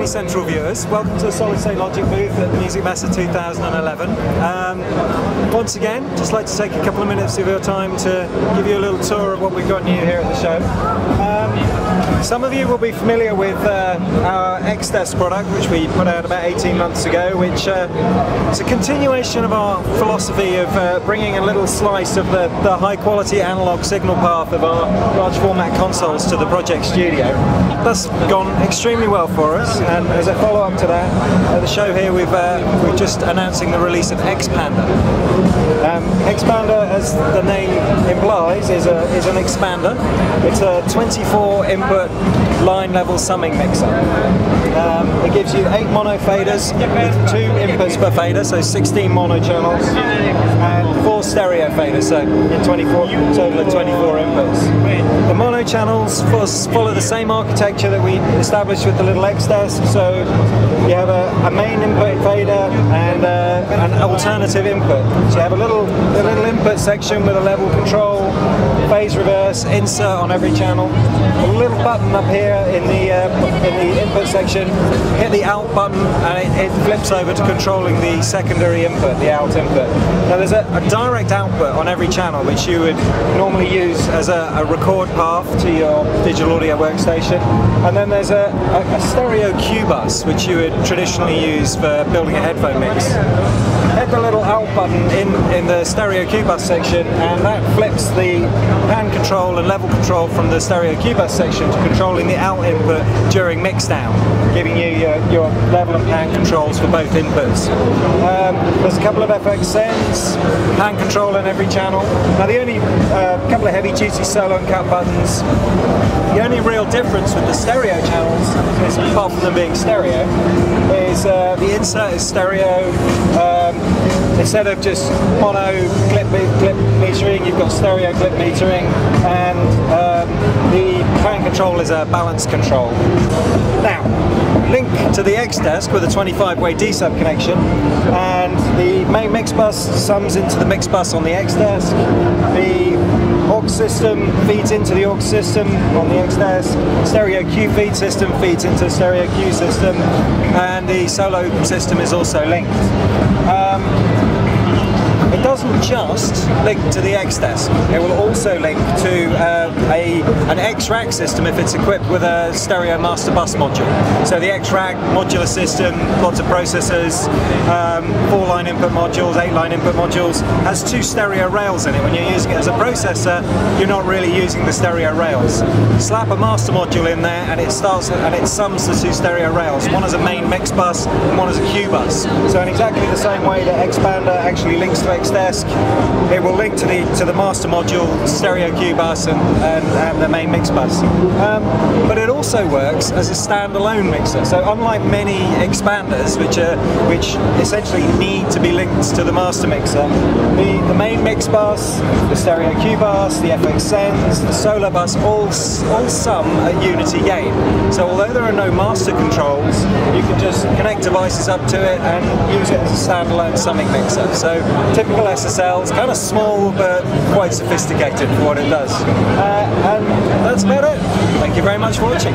Central viewers, welcome to the Solid State Logic booth at Musikmesse 2011. Once again, just like to take a couple of minutes of your time to give you a little tour of what we've got new here at the show. Some of you will be familiar with our X-Desk product, which we put out about 18 months ago, which is a continuation of our philosophy of bringing a little slice of the high quality analog signal path of our large format consoles to the Project Studio. That's gone extremely well for us, and as a follow-up to that, at the show here we're just announcing the release of X-Panda. X-Panda, as the name implies, is an expander. It's a 24 input line level summing mixer. It gives you 8 mono faders with 2 inputs per fader, so 16 mono channels, and 4 stereo faders, so in 24, total of 24 inputs. The mono channels follow the same architecture that we established with the little X-Desk, so you have a main input fader and an alternative input. So you have a little input section with a level control, phase reverse, insert on every channel. A little button up here in the input section, hit the out button and it flips over to controlling the secondary input, the out input. Now there's a direct output on every channel which you would normally use as a record path to your digital audio workstation, and then there's a stereo Q bus which you would traditionally use for building a headphone mix. Hit the little out button in the stereo Q bus section, and that flips the pan control and level control from the stereo Q bus section to controlling the out input during mixdown, giving you your level and pan controls for both inputs. There's a couple of FX sends, pan control in every channel. Now the only couple of heavy duty solo and cut buttons. The only real difference with the stereo channels, is, apart from them being stereo, is the insert is stereo. Instead of just mono clip metering, you've got stereo clip metering, and the pan control is a balance control. Now, link to the X-Desk with a 25-way D-sub connection, and the main mix bus sums into the mix bus on the X-Desk. The aux system feeds into the aux system on the X-Desk. Stereo Q feed system feeds into the stereo Q system, and the solo system is also linked. It doesn't just link to the X-Desk, it will also link to an X-Rack system if it's equipped with a stereo master bus module. So the X-Rack modular system, lots of processors, 4-line input modules, 8-line input modules, has 2 stereo rails in it. When you're using it as a processor, you're not really using the stereo rails. Slap a master module in there and it sums the 2 stereo rails. One is a main mix bus and one is a Q bus. So in exactly the same way that X-Panda actually links to X-Desk, it will link to the master module, stereo Q bus, and the main mix bus. But it also works as a standalone mixer. So unlike many expanders, which essentially need to be linked to the master mixer, the main mix bus, the stereo Q bus, the FX sends, the solar bus, all sum at unity gain. So although there are no master controls, you can just connect devices up to it and use it as a standalone summing mixer. So typical SSL, it's kind of small but quite sophisticated for what it does. And that's about it. Thank you very much for watching.